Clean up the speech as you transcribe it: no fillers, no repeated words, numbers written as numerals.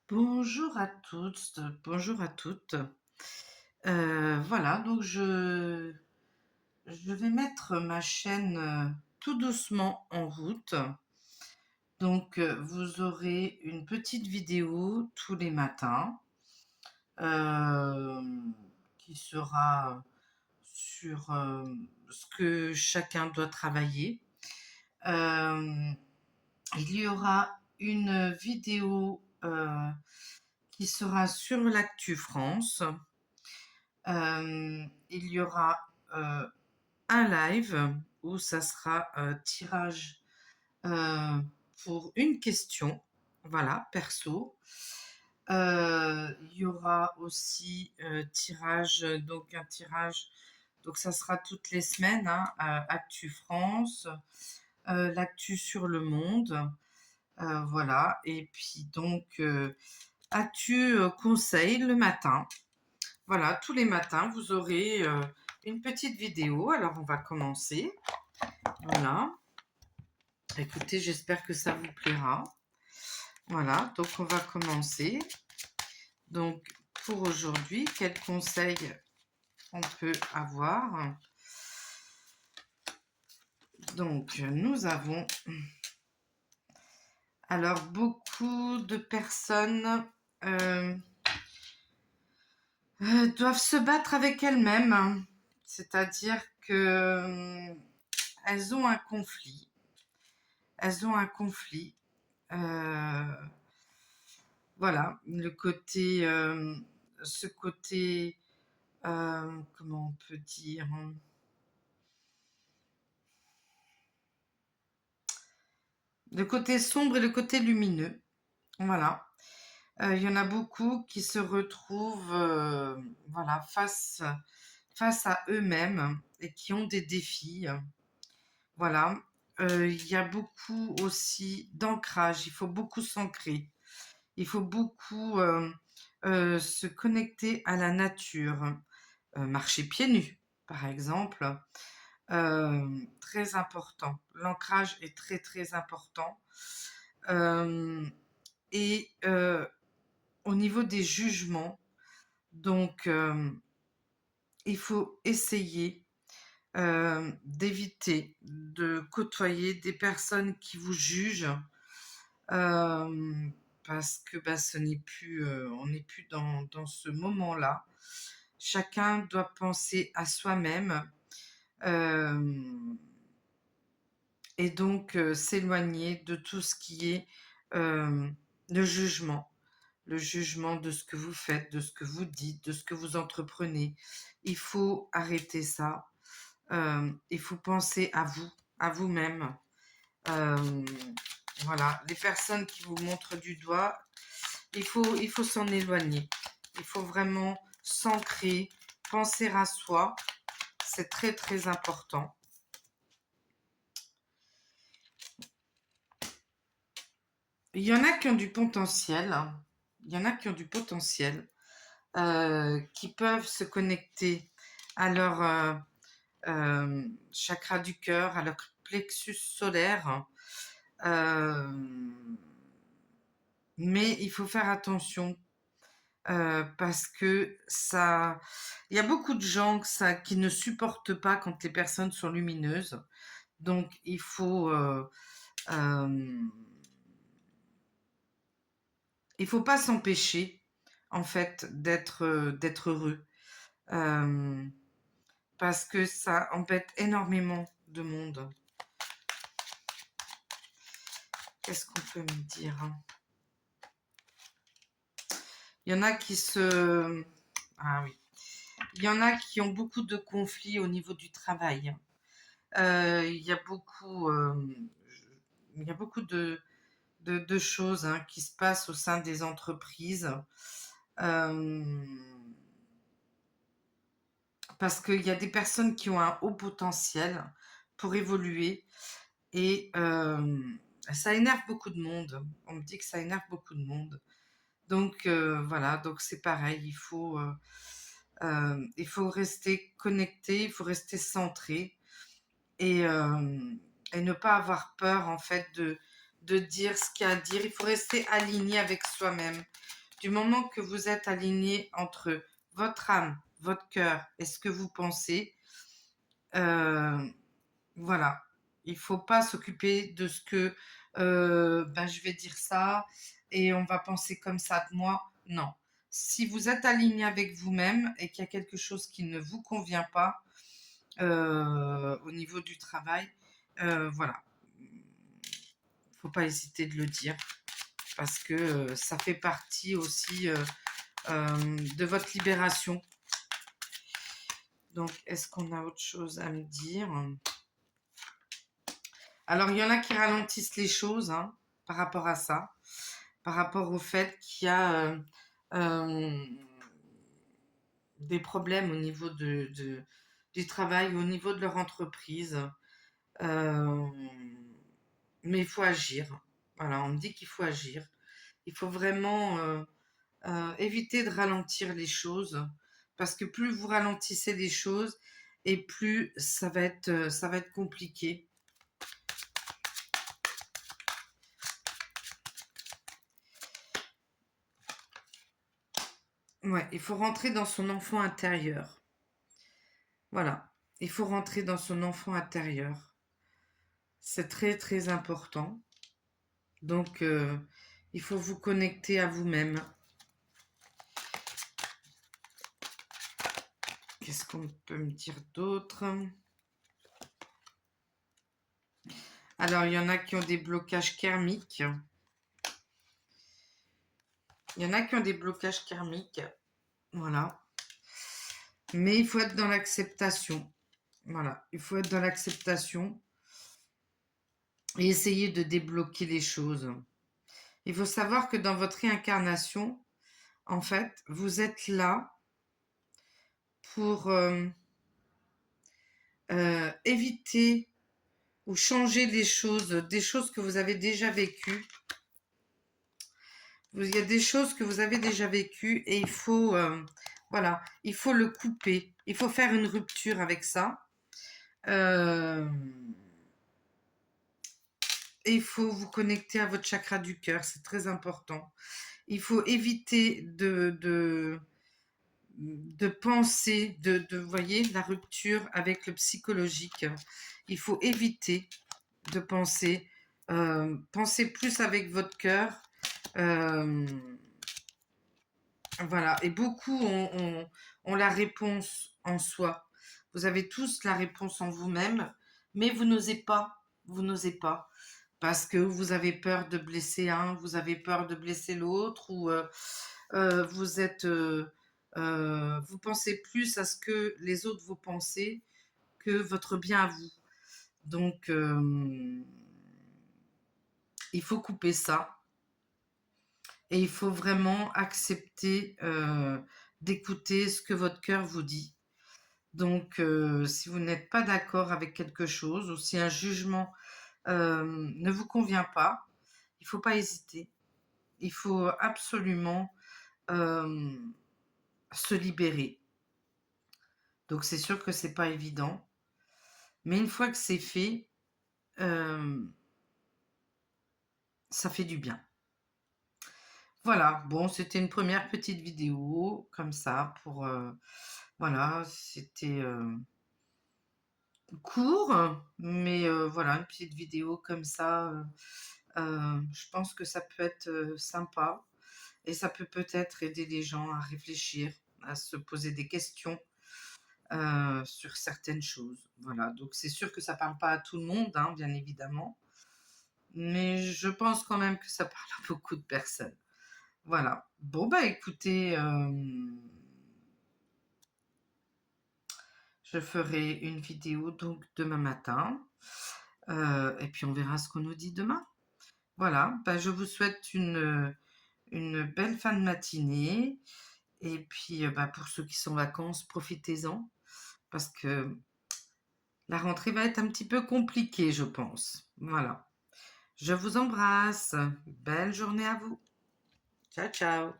Bonjour à toutes, bonjour à toutes. Voilà, donc je vais mettre ma chaîne, tout doucement en route. Donc, vous aurez une petite vidéo tous les matins, qui sera sur, ce que chacun doit travailler. Hem, il y aura une vidéo, qui sera sur l'actu France. Il y aura, un live où ça sera, tirage, heu, pour une question, voilà, perso. Il y aura aussi, tirage, donc un tirage, donc ça sera toutes les semaines, hein, Actu France, l'actu sur le monde, voilà, et puis donc, actu, conseil le matin. Voilà, tous les matins, vous aurez, une petite vidéo. Alors on va commencer. Voilà. Écoutez, j'espère que ça vous plaira. Voilà, donc on va commencer. Donc pour aujourd'hui, quels conseils on peut avoir? Donc nous avons alors beaucoup de personnes, heu doivent se battre avec elles-mêmes, hein. C'est-à-dire que, elles ont un conflit. Elles ont un conflit. Voilà, le côté, ce côté, comment on peut dire? Le côté sombre et le côté lumineux, voilà. Il y en a beaucoup qui se retrouvent, voilà, face à eux-mêmes et qui ont des défis, voilà. Il y a beaucoup aussi d'ancrage, il faut beaucoup s'ancrer. Il faut beaucoup, se connecter à la nature, marcher pieds nus, par exemple, très important. L'ancrage est très, très important. Hem et au niveau des jugements, donc il faut essayer, d'éviter de côtoyer des personnes qui vous jugent, parce que, bah, ce n'est plus, on n'est plus dans ce moment-là. Chacun doit penser à soi-même, hem et donc s'éloigner de tout ce qui est, hem, le jugement. Le jugement de ce que vous faites, de ce que vous dites, de ce que vous entreprenez. Il faut arrêter ça. Il faut penser à vous, à vous-même. Hem, voilà, les personnes qui vous montrent du doigt, il faut s'en éloigner. Il faut vraiment s'ancrer, penser à soi. C'est très, très important. Il y en a qui ont du potentiel, hein. Il y en a qui ont du potentiel, qui peuvent se connecter à leur, chakra du cœur, à leur plexus solaire, hem, mais il faut faire attention, parce que ça il y a beaucoup de gens qui ne supportent pas quand les personnes sont lumineuses. Donc hem, il faut pas s'empêcher, en fait, d'être heureux, hem, parce que ça embête énormément de monde. Qu'est-ce qu'on peut me dire? Il y en a qui se ah oui, il y en a qui ont beaucoup de conflits au niveau du travail. Il y a beaucoup, il y a beaucoup de choses, hein, qui se passent au sein des entreprises, hem, parce qu'il y a des personnes qui ont un haut potentiel pour évoluer et ça énerve beaucoup de monde. On me dit que ça énerve beaucoup de monde. Donc voilà, donc c'est pareil, il faut rester connecté, il faut rester centré et ne pas avoir peur en fait de dire ce qu'il y a à dire. Il faut rester aligné avec soi-même. Du moment que vous êtes aligné entre votre âme, votre cœur et ce que vous pensez, voilà. Il ne faut pas s'occuper de ce que je vais dire ça et on va penser comme ça de moi. Non. Si vous êtes aligné avec vous-même et qu'il y a quelque chose qui ne vous convient pas au niveau du travail, voilà. Il ne faut pas hésiter de le dire parce que ça fait partie aussi de votre libération. Donc, est-ce qu'on a autre chose à me dire? Alors, il y en a qui ralentissent les choses par rapport à ça, par rapport au fait qu'il y a des problèmes au niveau du travail, au niveau de leur entreprise. Mais il faut agir. Voilà, on me dit qu'il faut agir. Il faut vraiment éviter de ralentir les choses, parce que plus vous ralentissez les choses, et plus ça va être compliqué. Ouais, il faut rentrer dans son enfant intérieur. Voilà, il faut rentrer dans son enfant intérieur. C'est très très important. Donc, il faut vous connecter à vous-même. Qu'est-ce qu'on peut me dire d'autre? Alors, il y en a qui ont des blocages karmiques. Il y en a qui ont des blocages karmiques. Voilà. Mais il faut être dans l'acceptation. Voilà. Il faut être dans l'acceptation et essayer de débloquer les choses. Il faut savoir que dans votre réincarnation, en fait, vous êtes là pour éviter ou changer des choses que vous avez déjà vécues. Il y a des choses que vous avez déjà vécues et il faut, voilà, il faut le couper. Il faut faire une rupture avec ça. Et il faut vous connecter à votre chakra du cœur, c'est très important. Il faut éviter de penser, voyez, la rupture avec le psychologique. Il faut éviter de penser, penser plus avec votre cœur. Voilà, et beaucoup ont la réponse en soi. Vous avez tous la réponse en vous-même, mais vous n'osez pas, parce que vous avez peur de blesser un, vous avez peur de blesser l'autre, ou vous pensez plus à ce que les autres vous pensez que votre bien à vous. Donc, il faut couper ça. Et il faut vraiment accepter d'écouter ce que votre cœur vous dit. Donc, si vous n'êtes pas d'accord avec quelque chose, ou si un jugement ne vous convient pas, il ne faut pas hésiter. Il faut absolument se libérer. Donc, c'est sûr que ce n'est pas évident. Mais une fois que c'est fait, ça fait du bien. Voilà, bon, c'était une première petite vidéo, comme ça, pour... voilà, c'était court, mais voilà, une petite vidéo comme ça, je pense que ça peut être sympa et ça peut peut-être aider les gens à réfléchir, à se poser des questions sur certaines choses. Voilà, donc c'est sûr que ça parle pas à tout le monde, bien évidemment, mais je pense quand même que ça parle à beaucoup de personnes. Voilà. Bon, bah écoutez, je ferai une vidéo donc demain matin. Et puis on verra ce qu'on nous dit demain. Voilà, bah, je vous souhaite une belle fin de matinée. Et puis bah, pour ceux qui sont en vacances, profitez-en. Parce que la rentrée va être un petit peu compliquée, je pense. Voilà. Je vous embrasse. Belle journée à vous. Ciao, ciao.